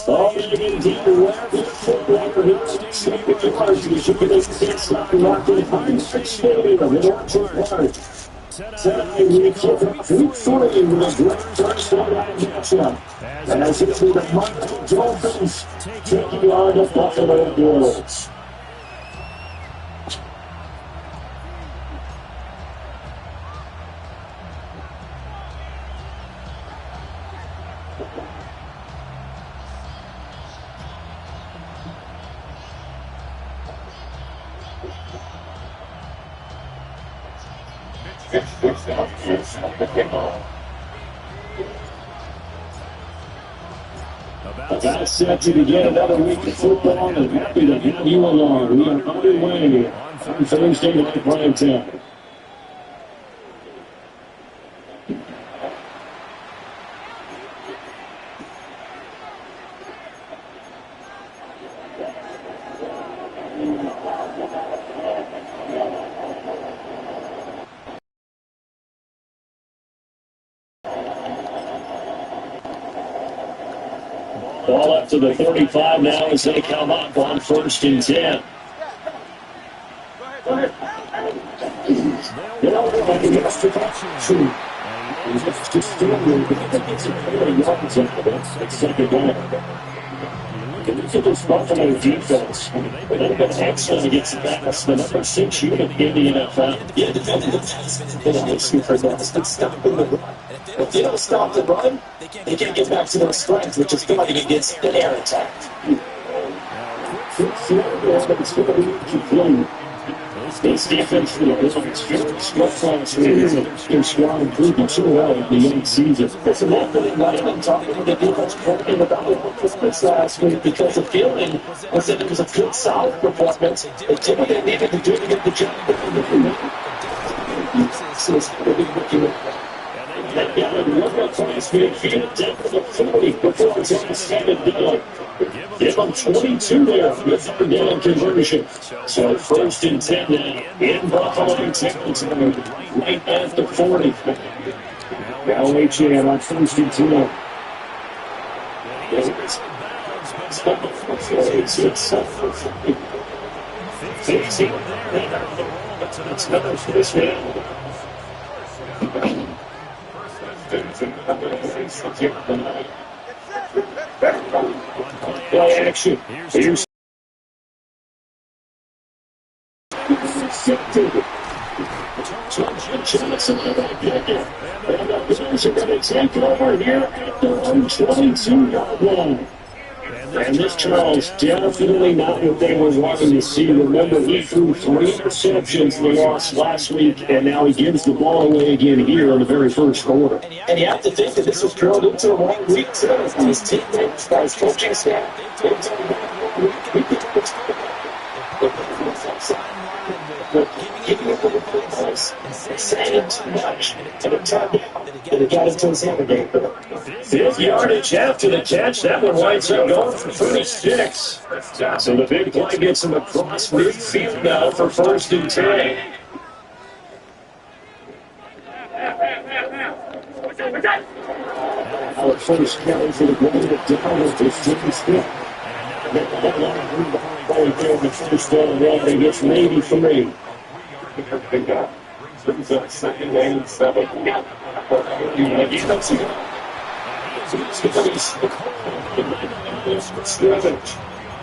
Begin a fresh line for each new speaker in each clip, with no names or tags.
Ball getting deep to left. Football here. Second yard. You should get a 6. Locked in Heinz Stadium in Orchard Park. Tonight we kick off week 3 with a great first night matchup. As it's the Miami Dolphins taking on the Buffalo Bills. About set to begin another week of football, and happy to have you along. We are underway on Thursday night prime time. Ball up to the 35 now as they come up on 1st and 10. Second down. Look at this Buffalo defense. They've been excellent against the pass. The number 6 unit in the NFL. Yeah, defending the pass has been an issue for them. It's been stopping the run. If they don't stop the run, they can't get back to their strength, which is fighting against an air attack. This defense is extremely strong. They're strong improvement so well in the young season. It's an athlete right in talking to the defense coordinator about this last week because the feeling was that it was a good, solid performance. They did what they needed to do to get the job done. So it's going to be looking at midfield down to the 40 before it's on 7 down. Give them 22 there with third down conversion. So 1st and 10 now in Buffalo territory, right at the 40. Now HM on 1st and 10. It's another first down. Play action. Here's Johnson on that kicker. And the Bills are going to take over here at the 122-yard line. And this Charles definitely not what they were wanting to see. Remember, he threw 3 interceptions in the loss last week, and now he gives the ball away again here in the very first quarter. And you have to think that this was drilled into a 1 week too. His teammates, his coaching staff, giving him the advice, saying too much, and it turned out that it got into his hand again. 5th yardage after the catch. That one winds up going for 36. So the big play gets him across midfield now for 1st and 10. Our first carry for the goal down is 15 Smith. That line behind there in the first down run, they get 83. Second and 7.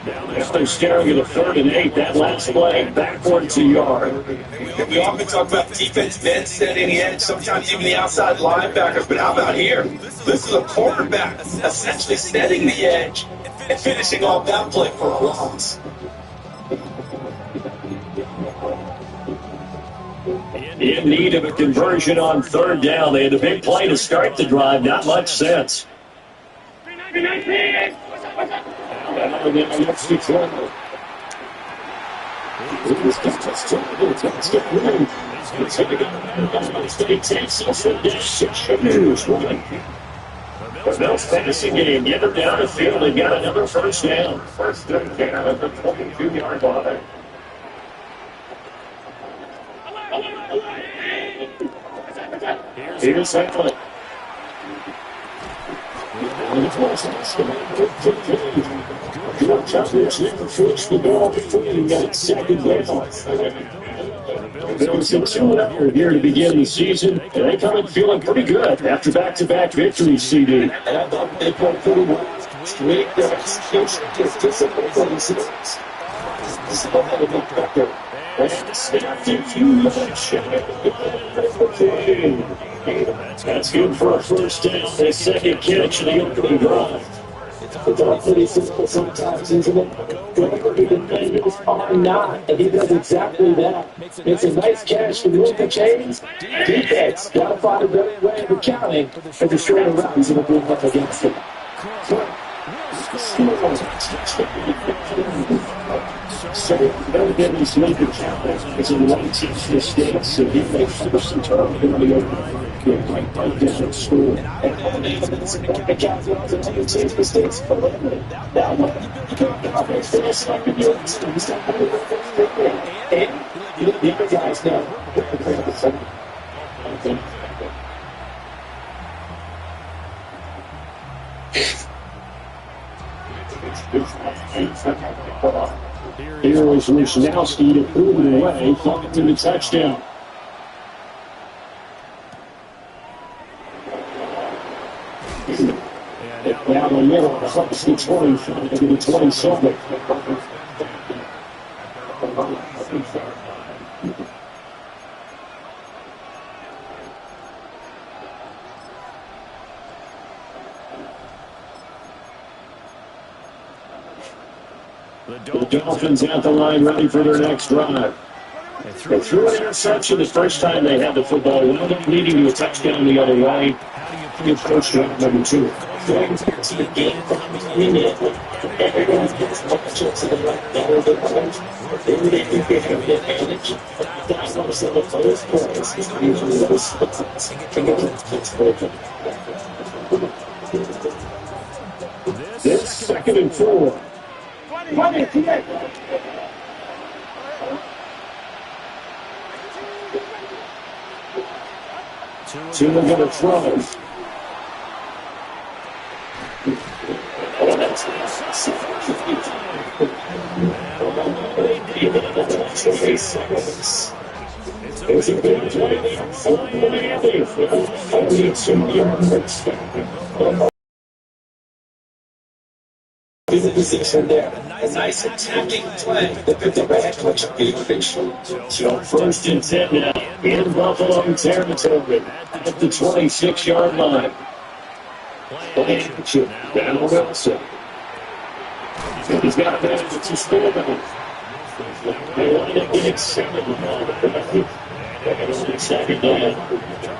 Now they're staring at a 3rd and 8. That last play backwards a yard.
We often talk about defense men setting the edge, sometimes even the outside linebackers, but how about here? This is a quarterback essentially setting the edge and finishing off that play for a loss.
In need of a conversion on 3rd down. They had a big play to start the drive. Not much sense. The Bills passing game. Get them down the field. They've got another first down. First and 10 at the 22-yard line. Here's Allen. Good coverage there, pushed the ball free, got second down. Bills in 2-0 here to begin the season, and they come in feeling pretty good after back-to-back victories, CD.
And I thought they played pretty well. Straight execution, just discipline. Still had a big record.
And snapped in That's good for a first down. A second catch in the opening drive.
It's all pretty simple sometimes, isn't it? Whatever the defenders are not, and he does exactly that. It's a nice catch to move the chains. Defense got to find a better way of accounting for the straight rounds that are being up against him.
So, they'll get these major challenges. It's a long teach mistakes, so he makes some turn in the open. Right by different school.
And the Capitals and other teams' mistakes for living. Now, what you got is this like the Yankees. And the other guys know.
Here is Wisnowski to prove it away, flung to the touchdown. Down the middle, across the 20, to the 27. The Dolphins at the line, ready for their next drive. They threw an interception the first time they had the football, wound up leading to a touchdown the other way. Good first drive, number 2.
Going to the game immediately. Everyone gets opportunities to the right down the coach. Maybe they think they have the advantage. That's not some of those points. Usually those spots.
This second and 4. Two are going to throw. There's a big play for Miami. Only 2 yards.
In the position there. A nice attacking play that put the bad coach in.
So first and 10 now in Buffalo territory at the 26-yard line. Play action. Down Wilson. He's got a man to score them. They want to get 7. Second down.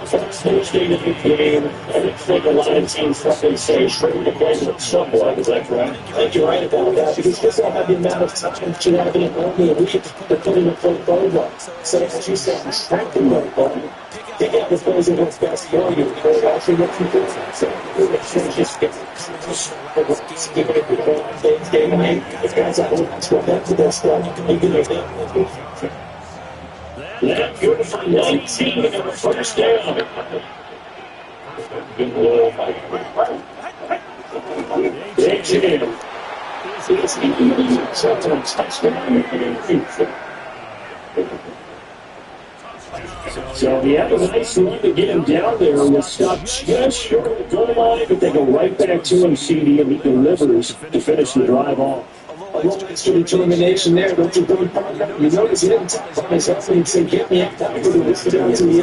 Thursday night game. I didn't think a lot of teams fucking say straight to play with someone. Is that correct?
I think you're right about that because just don't have the amount of time to have it in only a week to put in a full ball. So as you said, strengthen the ball. Pick out the plays that work best for you. But actually what you do. So just get give it a good ball. Things game night. The guys out there to go back to their stuff. They do their thing.
That good for 19 and a first down. Takes it in. It's easy. Sometimes touchdown. So he had a nice run to get him down there and was stopped just short of the goal line, but they go right back to him, CD, and he delivers to finish the drive off.
Moments for determination there. Don't you go you notice he didn't tap on his head and say, get me out there to the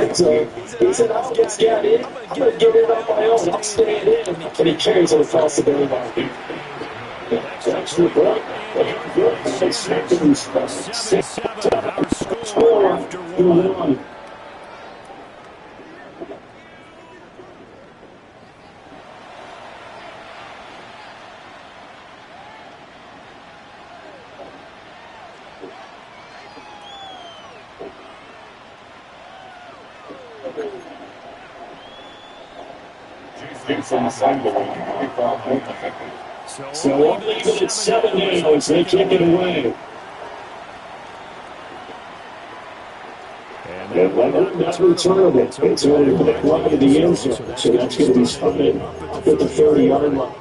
end zone. He said, I'll just get in. I'm going to get it on my own. I'll stay in. And he carries it across the goal line.
That's the break. Good. 6 score. 2-1. So I believe it's 7 now as they kick it away. And Leonard not returnable. It's only the line of the end zone, so that's going to be spotted at the 30-yard line.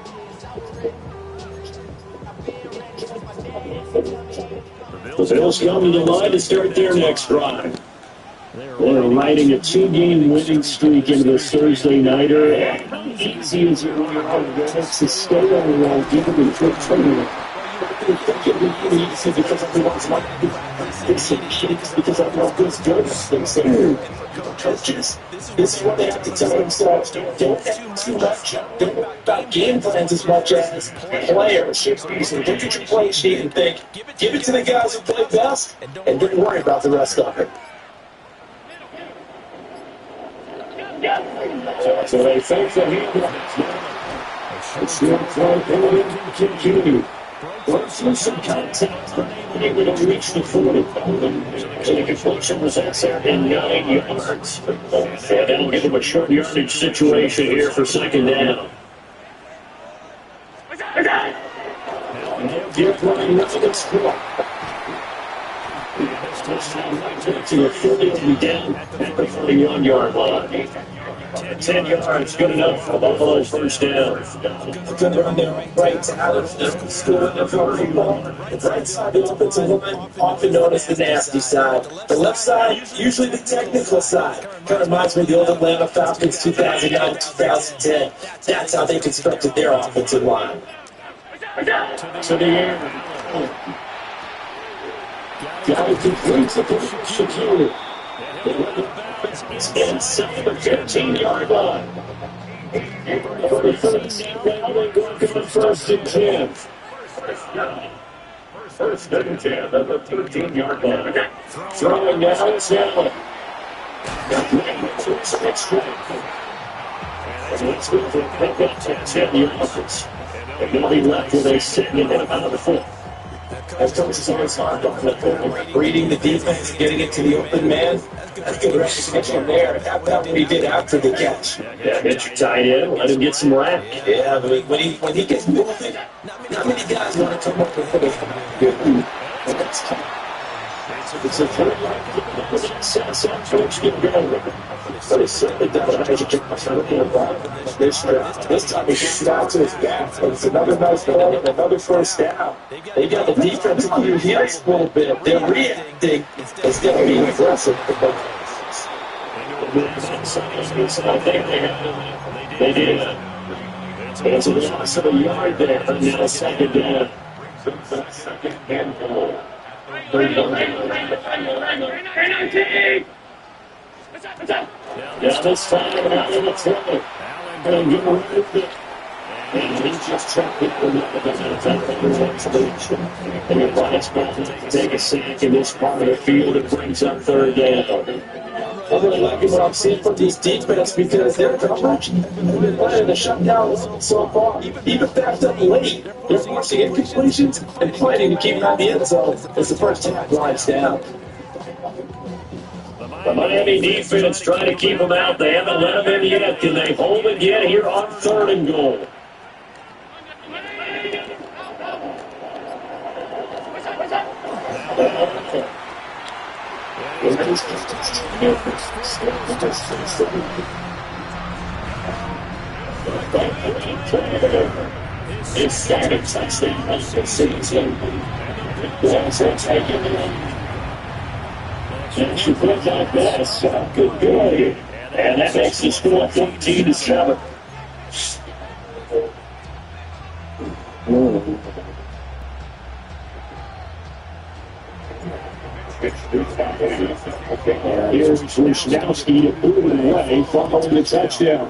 The Bills come to the line to start their next drive. They're riding a 2-game winning streak into this Thursday nighter. And how easy is it when you're on the to stay on the road given the quick training? I think it'll be really easy because everyone's like, this is because I'm not this good. They say, coaches, this is what they have to tell themselves. Don't act too much. Don't worry about game plans as much as players. Look at your play sheet and think, give it to the guys who play best, and don't worry about the rest of it. So they face the handoff. It's still thrown into continue. Works through some contact, but able to reach the 40. So the completion results there in 9 yards. And that'll give them a short yardage situation here for second down. Give running nothing score. To the 40 will be down at the 41-yard line. 10 yards, good enough for Buffalo's first down. Good run there, right out of the school of football. The right side of the offensive line, often known as the nasty side. The left side, usually the technical side. Kind of reminds me of the old Atlanta Falcons 2009-2010. That's how they constructed their offensive line. To the air. Got it complete to Shakir. Inside the 15-yard line. For the 13th down, they're going for the 1st and 10. First and 10 at the 13-yard line. Throwing now is Allen. Let's go for a pickup to 10 yards. And they'll be left with a second and out of the 4th. As coaches always harped on the reading the defense and getting it to the open man. That's good recognition there. That's what he did after the catch. Yeah, get your tight end, let him get some rack. Yeah, but when he gets moving, not many guys want to come up with it. It's a third line. South coach get going. But it's certainly done. This time he gets it out to his back. It's another nice play and another first down. They got the defense on their heels a little bit. They're reacting instead of being aggressive. They did. It's a loss of a yard there. And now second down. Second and goal. Yeah, this time out of the throw. And get rid of it. And he just trapped it with and the Lions back to take a sack in this part of the field. It brings up third down. I'm really liking what I'm seeing from these defense because their coverage has been playing the shutdown so far. Even backed up late, they're forcing incompletions and planning to keep it on the end zone as the first half winds down. The Miami defense trying to keep them out. They haven't let them in yet. Can they hold it yet here on 3rd and goal? It's started touchdown of the season. That's a taken in. And she put like that. Good play. And that makes the score 14-7. Here's Wisnowski to move it away following the touchdown.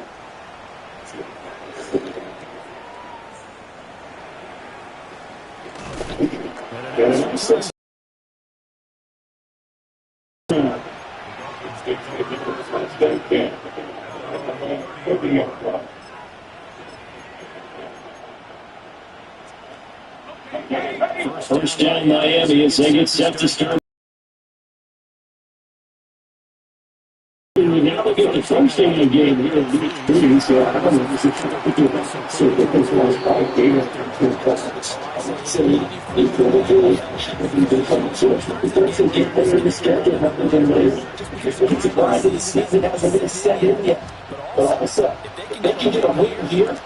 First down Miami as they get set to start. Now they get the first thing in the game here in week 3, so I don't know if it's going to do that. So it was like 5 games so he probably become so it doesn't get better in the schedule rather than later. It's surprised that the season hasn't been set in yet. But like I said, if they can get a win here,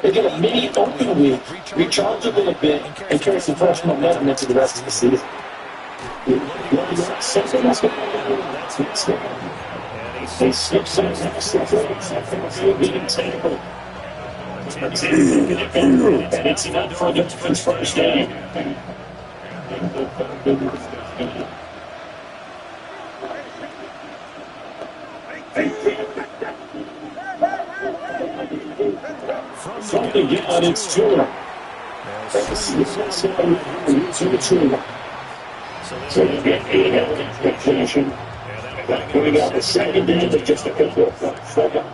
They get a mini open week, recharge a little bit, and carry some fresh momentum into the rest of the season. They skip some beating Tampa. And it's enough for the defense first down. From the gun, it's Tua. So you get 8 out of expectation. Coming out the second day, but just a couple of second.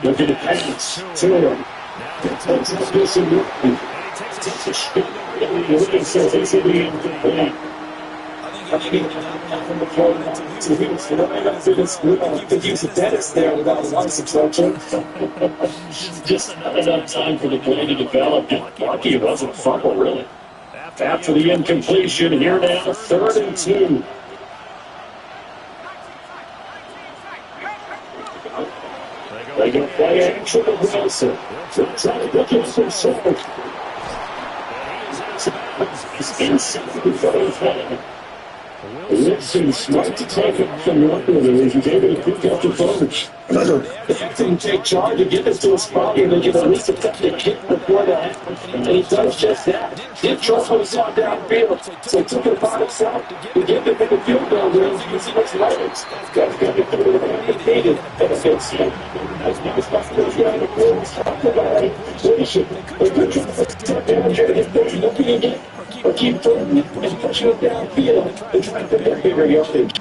Look at the pass. Tua. Takes a spin. He says he's in the end. I could use the dentist there without a license, don't you? Just not enough time for the play to develop. Lucky it wasn't a fumble, really. After the incompletion, here now, 3rd and 2. They can play action with Wilson. They're trying to get some support. He's inside the 35. Wilson smart to take it from one of those. He's able to pick up the coverage. They have to take charge and get this to a spot where they can at least attempt to kick before that. And he does just that. Did trouble he saw downfield. So he took it upon himself to give them the field goal range. You can see what's legs. Got to get it through the way he needed. Benefits him. As much as goes around the field, talk about it. Leadership. A good try to step down here. If there's nothing again. Or keep throwing it and pushing it downfield and trying to get bigger yardage.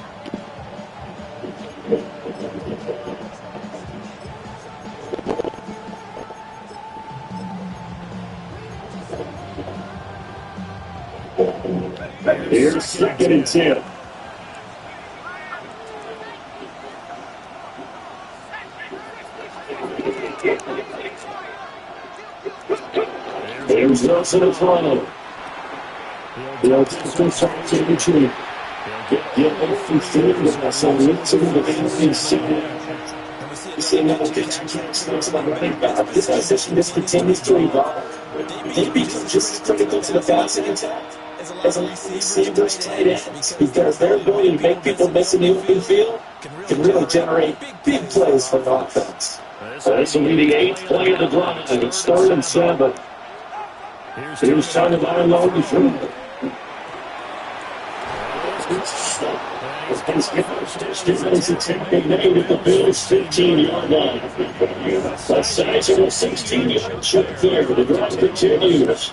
Here's 2nd and 10. There's Wilson in front of him. They'll take some time to retreat. Get away from field. So into the field. See now the pitch looks about running back. This position just continues to evolve. They become just as critical to the passing attack as a receivers, tight ends, because their ability to make people miss in the open field can really generate big plays for the offense. This will be the 8th play of the drive. It's 3rd and 7. Here's time to line low and through. It's attempted made at the Bills' 15-yard line. A sizable 16-yard check there. The drive continues.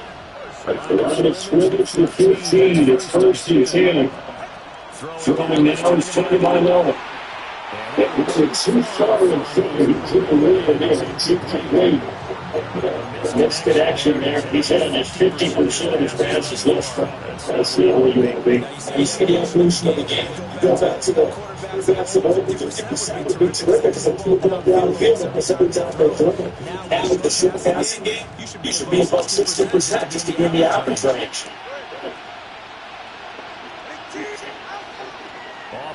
Around the scrimmage to 15. It's 1st and 10. Throwing now is Tony Viola. It's a too far in front. He couldn't really make it. He can't wait. Let's get action there. He's hitting at 50% of his passes last time. That's the only way to be. You see the evolution of the game. Go back to the over 50% would be terrific. So keep it up downfield and every time they throw it. And with the short passing game, you should be above 60% just to get in the average range.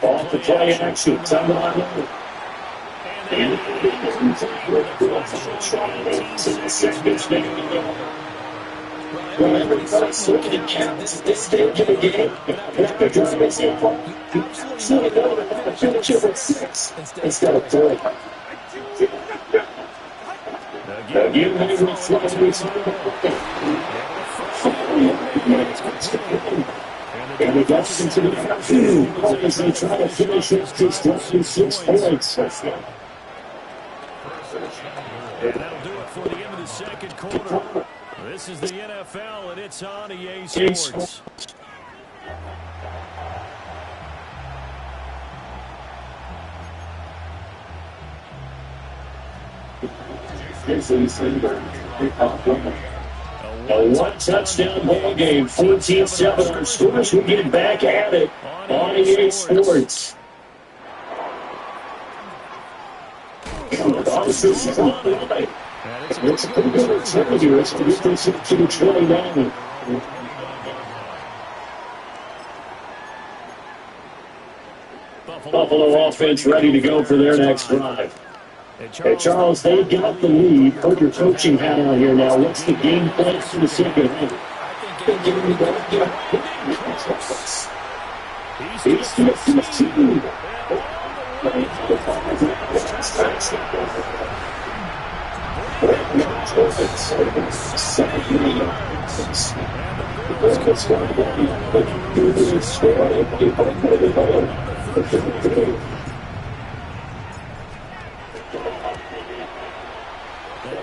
Off the play action. Time to line up. Well, everybody's looking at Kansas at this stage of the game. After driving so far, you absolutely know they're going to finish it with 6 instead of 3. Again, they reflect this. And it gets into the backfield as they try to finish it just roughly 6 points.
And that'll do it for the end of the 2nd quarter. This is the NFL, and it's on EA Sports.
A one-touchdown ball game, 14-7. Our Steelers will get back at it on EA Sports. It's a pretty good return here. It's to get this to the 29. Buffalo offense ready to go for their next drive. Hey, Charles, they got the lead. Put your coaching hat on here now. What's the game plan for the second half? He's to the 15.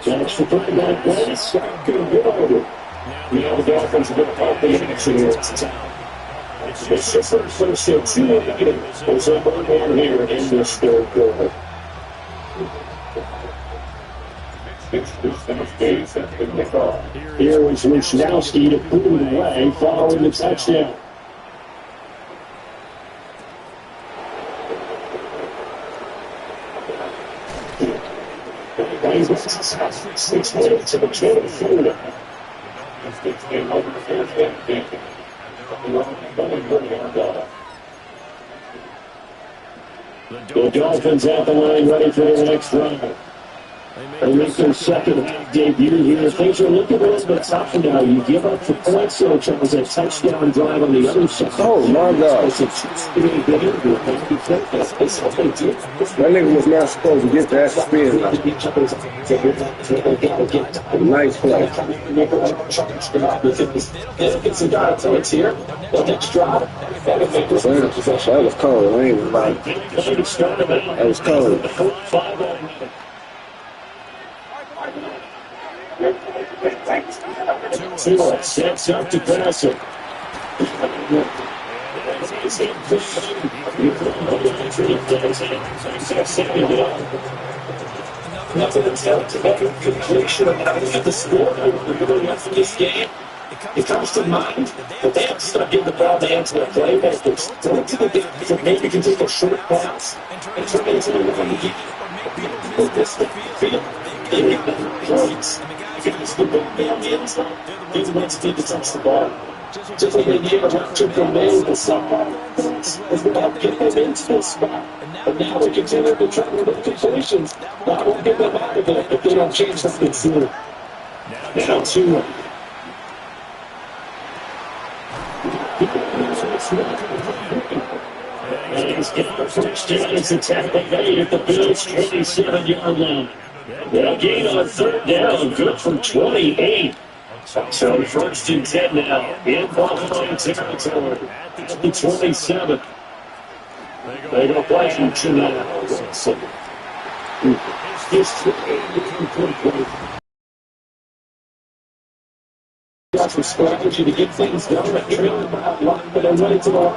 That's the play back play. Second go. Now the Dolphins have been out the action here. It's the first and 2 negative. There's a one here in this third quarter. Here is Wisnowski to put it away following the touchdown. Six minutes to the 24. The Dolphins at the line ready for their next drive. They make their second half debut here. Things are looking a little bit tougher now. You give up the points, so Charles, a touchdown drive on the other side.
Oh, my God. That nigga was not supposed to get that spin. Nice play.
It's a guy points here. The next drive.
That was cold. I ain't like that was cold.
Taylor sets up to pass it. Nothing attempt to make a completion of how to get the score for this game. It comes to mind, but they have to start getting the ball down to their playmakers. Throw it to the depth so maybe you can take a short pass and turn it into a run game. With this field, they hit the points. If it's the ball down the inside, he's going to need to touch the ball. Just like they gave a to remain the someone is about getting them into this spot. And now they continue to try to make completions. That won't get them out of it if they don't change something soon. Now 2. He's getting the first down. It's a tackle made at the Bills' 27-yard line. They'll gain on third down. Good from 28. So first and 10 now in Buffalo territory. At the 27. They go play action now. Got some strategy to get things done. They're trailing by a lot, but they're ready to go.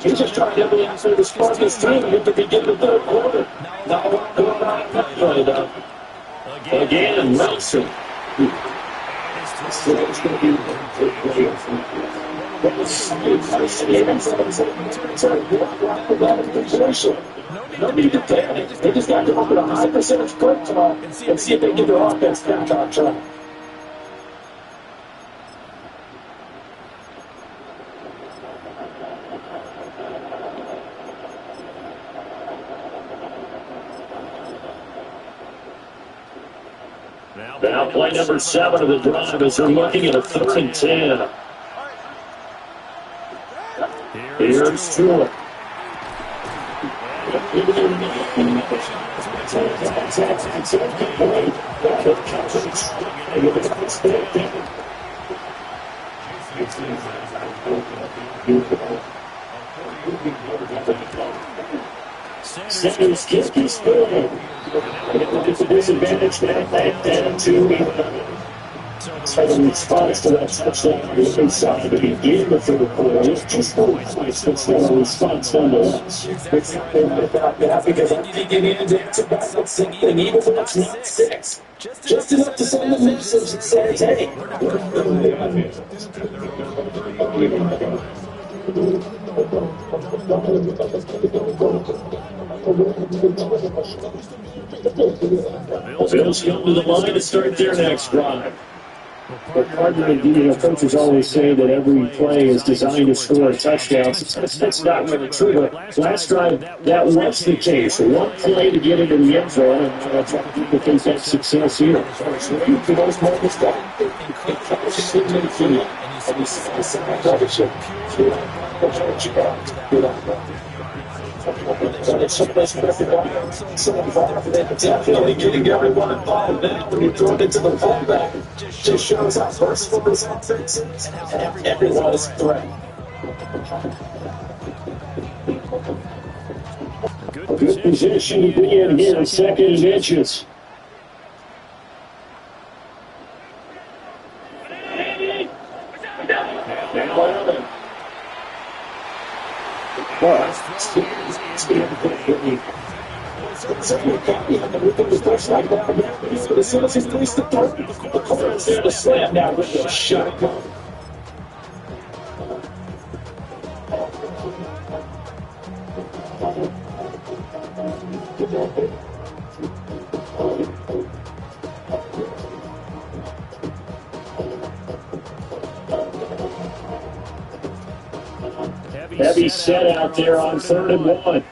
He's just trying to be answer the smartest team at the beginning of the third quarter. Now we're going on that play though. Again, Nelson. So it's going to be no need to panic. They just got to go with a high percentage play tomorrow and see if they can get their offense back on track. Now play number 7 of the drive as they're looking at a 3rd and 10. Here's Stewart. Sanders kick is good. It's a disadvantage now, back down to Southern response to that touchdown on the inside to begin the third quarter. It's just 4 points, but still a response nonetheless. It's something about that because I think it into balance and even when it's not 6, just enough to send the message that says, hey, Bills come to the line to start their next drive. But partner, coaches always say that every play is designed to score a touchdown. That's not really true, but last drive, that was the case. One play to get into the end zone, and that's why people think that's success here. For those moments,
Definitely getting everyone involved now when you throw it into the fullback. Just shows how versatile this offense is. And everyone is a threat.
Good position to be in here, second and inches.
As soon as he throws the throw, the corner is there to slam now with the shotgun.
Heavy set out there on 3rd and 1.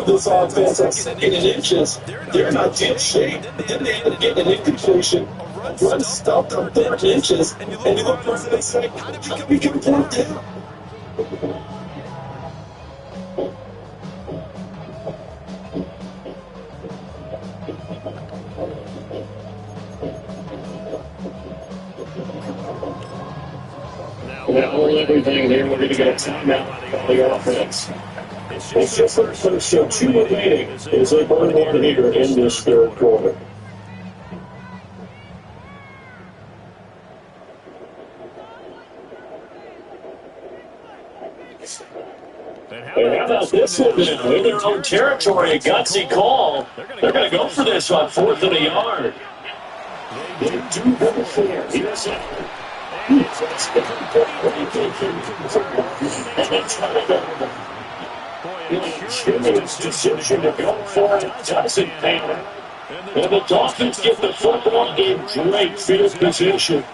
This offense at 2nd and inches, they're not deep shape. Then they end up getting an incompletion. Run stopped on 3rd inches, and you look for it and say, how did we get blocked down?
Now we're everything here. We're going to get a timeout on the offense. It's just the first show. 2 remaining as they burn one here in this 3rd quarter. And how about this one now? In their own territory, a gutsy call. They're going to go for this on 4th and a yard. They do go for it. Here's it. Decision to go for it doesn't matter. And the Dolphins get the football in great field position.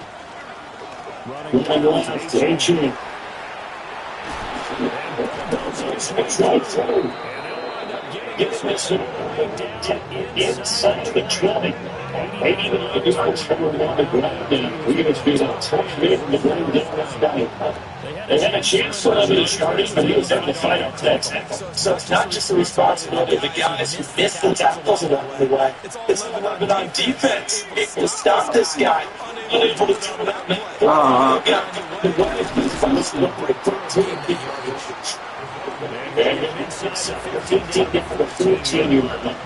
Running left, H.E. It's right through. Gets this inside the 20. Maybe even the yards from on the ground. And we're going to be a tough bit in the ground left night. They had a chance for him to start him, but he was able to fight up that tackle.
So it's not just the responsibility of the guys who missed the tackles along the way. It's a little bit on defense. It's to stop this guy. Unable to throw it out, man.
And it's 15 for the 13-yard.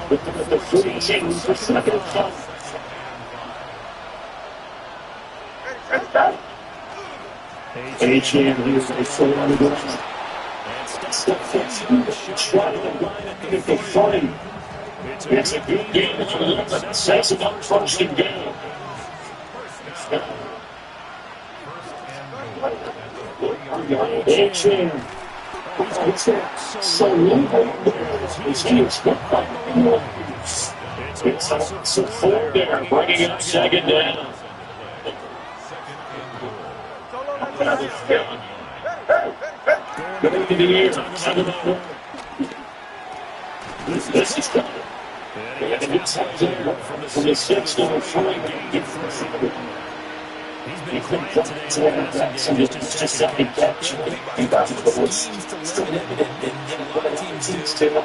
With the 14 for 2nd and 5. H.E. leaves a full on the ground. Step 15, try to get the 40. It's a good game for them, but it says about 1st and goal. H.E. So it's a 4 there, bringing up 2nd down. Going into the air. This is coming. And it's up there from the 6 to the 3. He's been quiet today. So it's just something catch. He got to the woods. Still evident in teams too.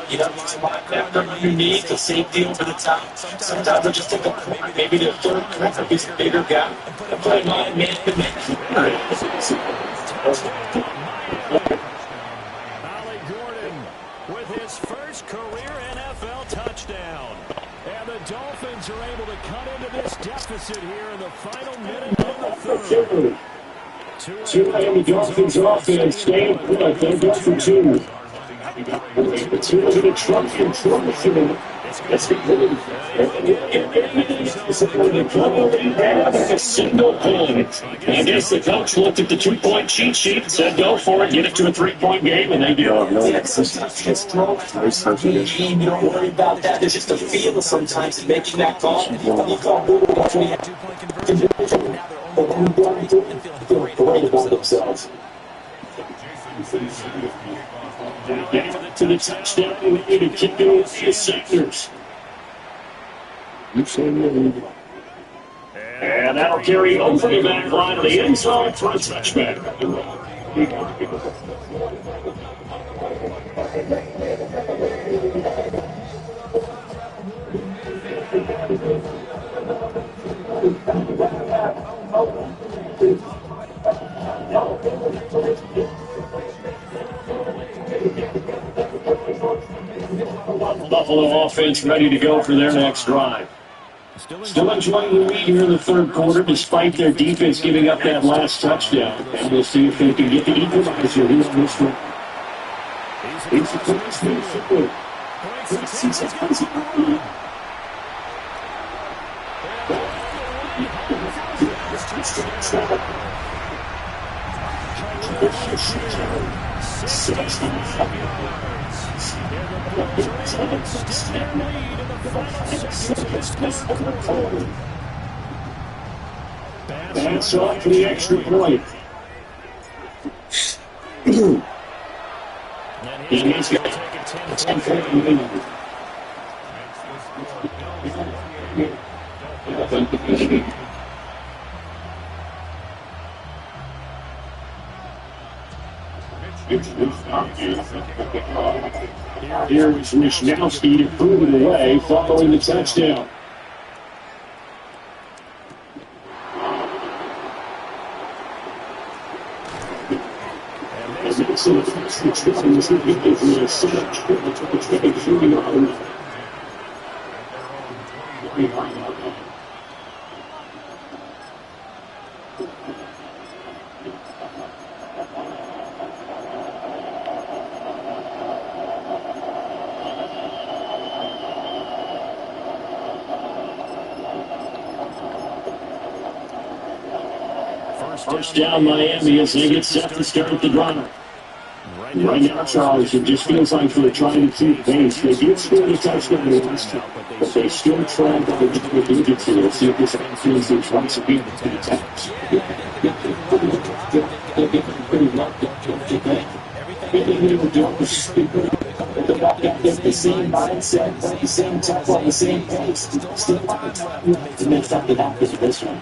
You know, it's linebacker, you need the safety over the top. Sometimes I just take a point, maybe the 3rd corner, he's a bigger guy, and play man to man.
Ollie Gordon with his first career NFL touchdown. And the Dolphins are able to cut into this deficit here in the final minute of the 3rd.
2 Miami Dolphins offense staying put. They're good for 2. It's really a Trump control. That's the thing. A single point. I guess the coach looked at the 2-point cheat sheet and said, go for it, get it to a 3-point game, and they do.
You don't worry about that. There's just a feel sometimes in making that call. You call
great about themselves. To the touchdown, and they need to kick it over to the Sanders. And that'll carry over the back line of the end zone for a touchback. Buffalo offense ready to go for their next drive. Still enjoying the lead here in the third quarter, despite their defense giving up that last touchdown. And we'll see if they can get the equalizer here in this one. That's off for the extra point. And he's got 10-point lead. Here is Wisnowski to prove it away following the touchdown. First down, Miami, as they get set to start the drive. Right now, Charles, it just feels like they're trying to keep pace. They did score the touchdown last time, but they still try to do it to We'll see if this offense is once again to the attacks. Everything they were doing was stupid. The same mindset, the same tempo, the same pace. Still want to make something happen to this one.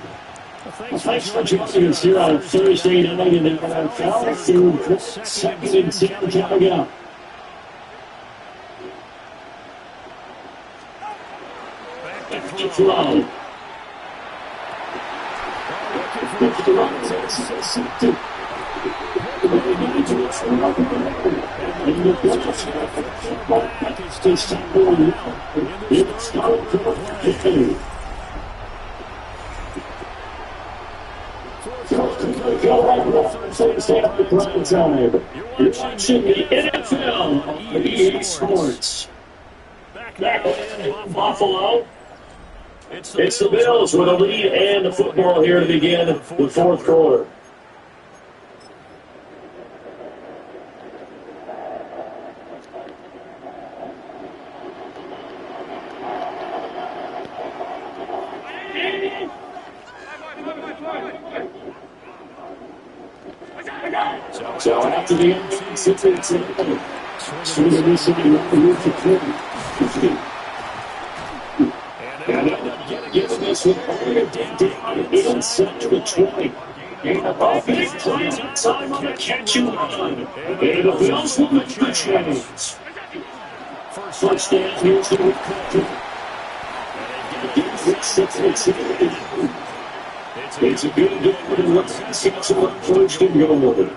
Thanks for joining us here on Thursday night in the NFL. Through second and 10 coming up. Back to throw. You're watching the NFL on EA Sports. Back in Buffalo. It's the Bills with a lead and the football here to begin the fourth quarter. So after the end, it's and giving this inside to the 20. And the offense plays on time on the catch and run. And the Bills will make the change. First down, here's the recovery. It's a good game. Let's see some first and goal.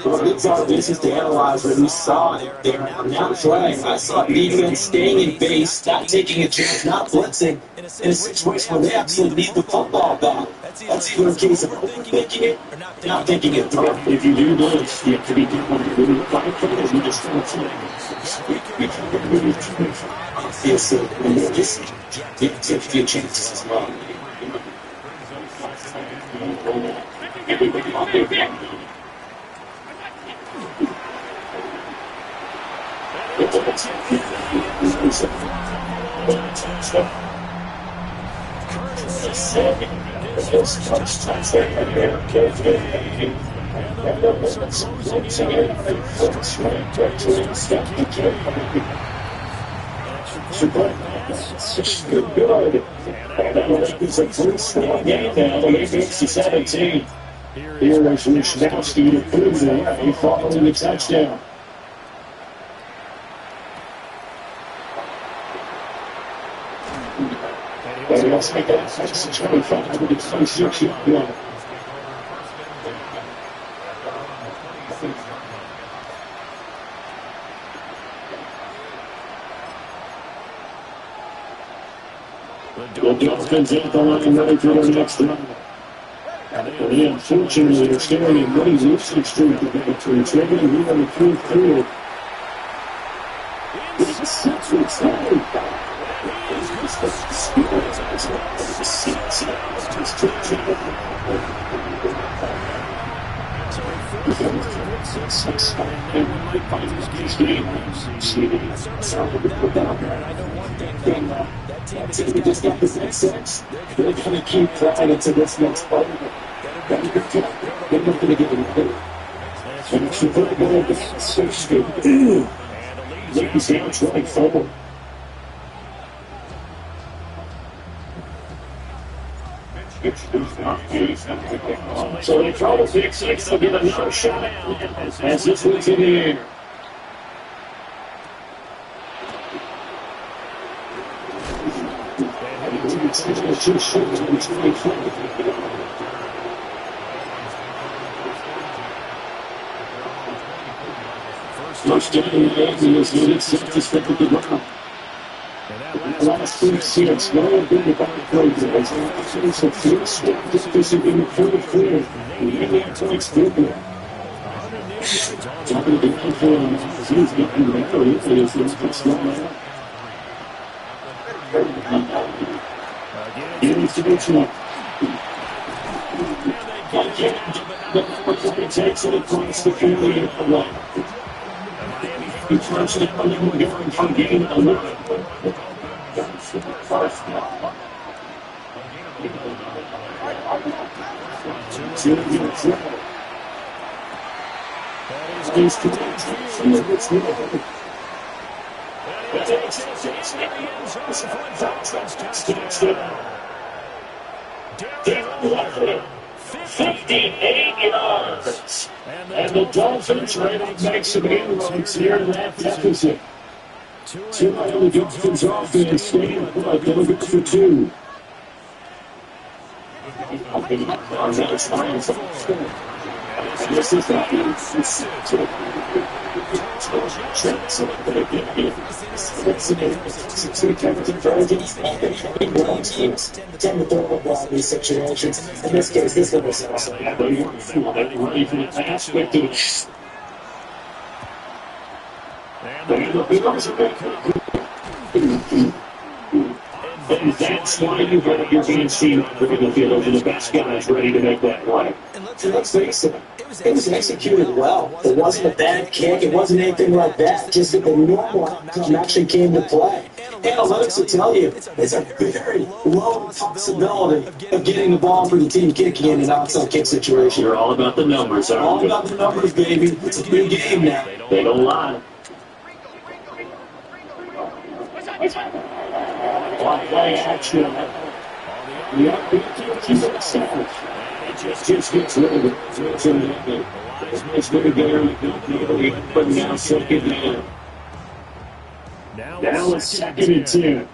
Well, it's our business to analyze what we saw there. Now play. I saw defense staying in base, not taking a chance, not blitzing in a situation where they absolutely need the football back. That's either a case of overthinking it or not thinking it through.
If you do this, you have to be doing 5 players, you just don't play.
Obviously, and then just take your chances as well.
Good. It's a 3-score game now. It makes to 17. Here is Wisnowski to prove it. Following the touchdown. And let's make that 25 with 26 yard. The Dolphins at the line ready for their next round. And unfortunately, it's carrying a money losing streak to get to. It's ready to be on the fourth quarter. We just got this next sense. They're going to keep trying into this next play. They're not going to get it. And it's a very good against Ladies hands running forward. So they try to fix it. They'll get another shot as this one's in the air. First down in the game is needed. Safety step at the ground. Last week, it's very big about the play. It's a field swap. This is being fully clear. Really points quickly. Top of the ground for him. He's getting better. It is this one. Getting to the top. He takes it across the field at the line. He turns it on and going from game to line. Down 58 yards. And the Dolphins right makes some inroads here in that deficit. Two out of the Dolphins offense staying put. They'll go for 2. This is not teams tend to throw the ball in these situations. In this case, this one was also aspect of it. And that's why you got your being seen on the field over the best guys ready to make that play.
And let's face it, it was executed well. It wasn't a bad kick. It wasn't anything like that. Just that the normal outcome actually came to play. Analytics will tell you it's a very low possibility of getting the ball for the team kicking in an outside kick situation.
You're all about the numbers, aren't
all about the numbers, baby. It's a new game now.
They don't lie. Play action. Just gets rid of it. It's going to go, but now second down. Now it's 2nd and 10.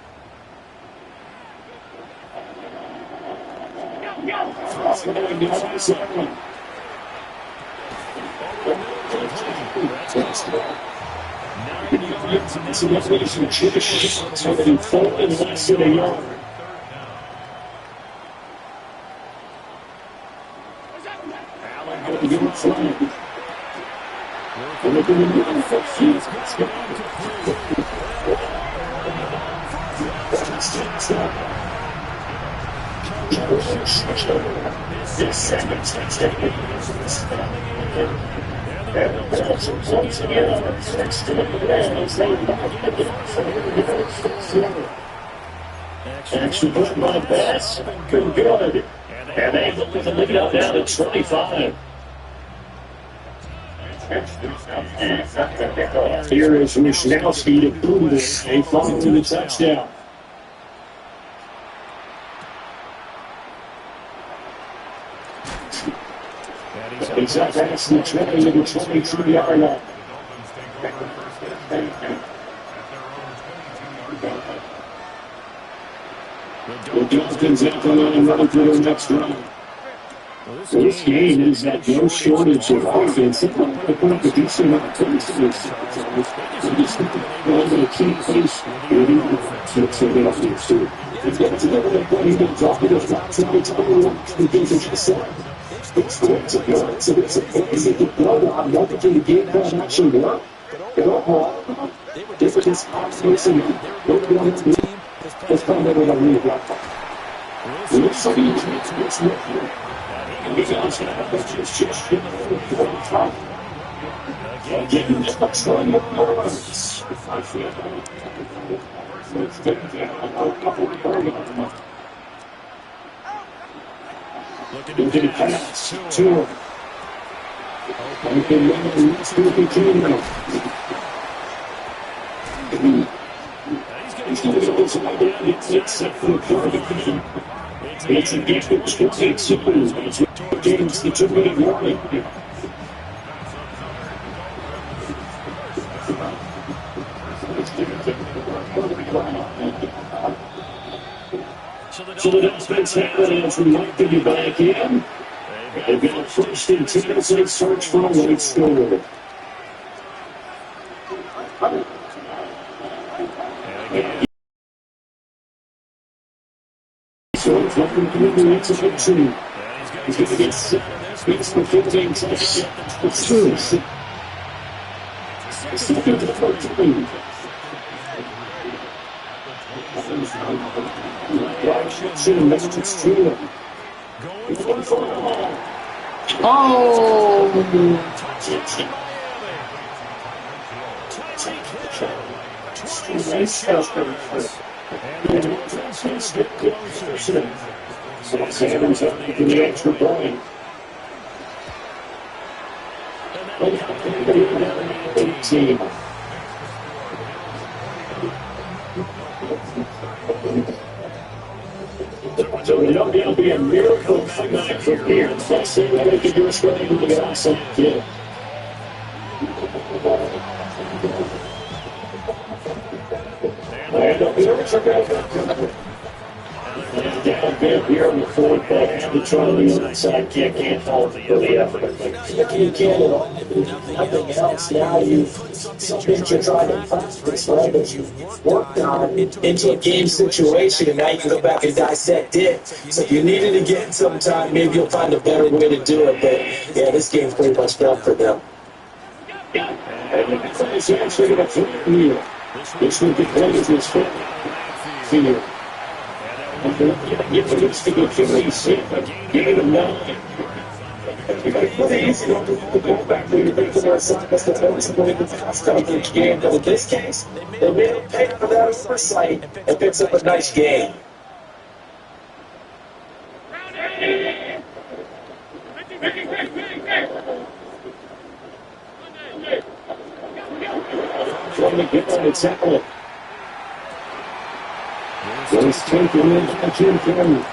your flag. And they're going to move the field. The second touchdown. Once again, action put by Bass. Good. And they look with the lead up down to 25. Here is Wisnowski to boom this. They follow the touchdown. He's up past the 20 to the 22-yard line. The Dolphins at the line running for their next round. This game has had no shortage of offense. They want to put a decent amount of points in this. They just need to keep pace with the offense. So they don't need to. They've got to get to that point. He's going to drop it. If not, tonight, the things are just set. It's going to go. It's amazing to go on. Don't think the game plan actually work. They don't know. This is just obviously. Don't be on the team. That's probably what I really like. It's so easy. It's not here. Because it's just again, just trying to balance. I feel into the pass to him. And can run the next to the team. He's going to go inside down. It's set for the target. It's a gift that should take seconds. James, the 2-minute warning. So the defense happening as we might be back in. They've got a first and 10 as they search for a late score. So it's looking to the next victory. He's going to get 6 for 15 touches. It's true. It's looking to the 14. It's true. Oh! Nice stuff. Sanders up in the extra point. 18. So it'll be a miracle from here. Let's see what they can do is really to get awesome kid. And the Bears are going to down big here on the forward back. The try on the inside can't hold the effort. You can't at all. Nothing else. Now some things you're trying to practice, right? That you've worked on into a game situation, and now you can go back and dissect it. So if you needed to get some time, maybe you'll find a better way to do it. But yeah, this game's pretty much done for them. And the defense actually going to flip here. This will be played as this field. If it's to go to the seat, give them now. It's pretty easy to go back to the regular side. That's the bonus of the past coverage game. But in this case, they made him pay for that oversight and picks up a nice game. Trying to get on the tackle. Let's take it in by Jim Cameron.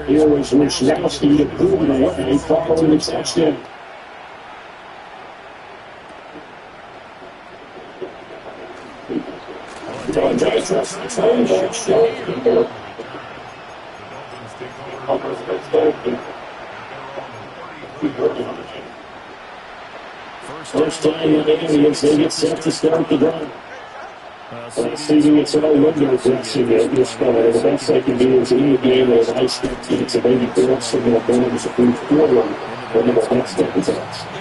Here is Wisnowski to prove it away, following the touchdown. First time in the Indians, they get set to start the drive. See, it's all window dressing at this point. The best they can do is any game with an ice team to maybe build some more bones to move forward when the next step is out.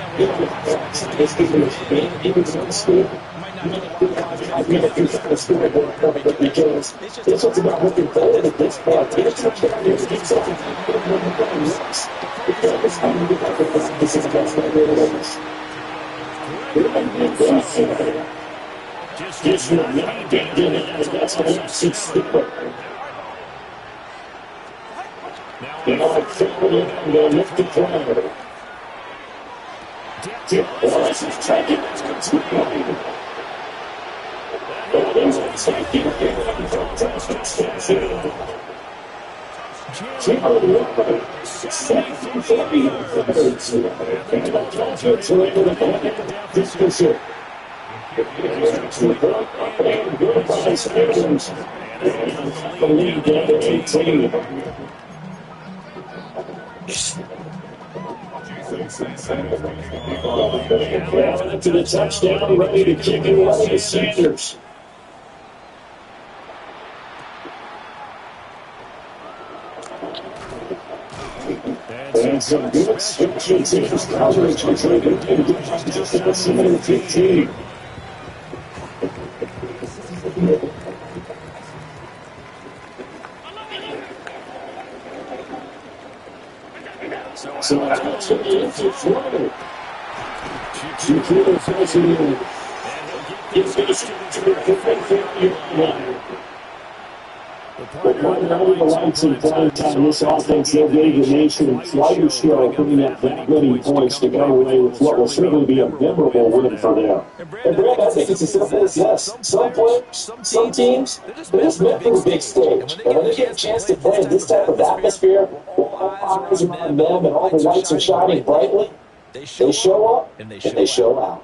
This is even one school. Because this one's about looking forward at this point. It's something this is the best way to do this. Just not getting it. That's how it's stupid. Now I'm feeling and lift the crowd. This is taking it to the to the touchdown, ready to kick it away to Sanders. And some good special teams coverage, which they do just at 7-15. So that's what it is for Florida. Two quarters as he gets But right now, the lights in prime time, this offense, they'll lead the nation in flyer show, putting up that many points to go away with what will certainly be a memorable win for them.
And Brad, I think it's as simple as this. Some players, some teams, they're just meant for the big stage. And when they get a chance to play in this type of atmosphere, all eyes are on them and all the lights are shining brightly, they show up and they show out.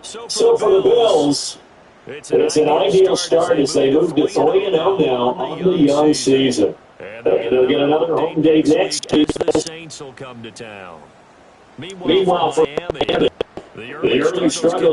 So for the Bills, it's an ideal start as they move to 3-0 now on the young season. And they'll get another home day next week.
The Saints will come to town.
Meanwhile, for Miami, the early struggles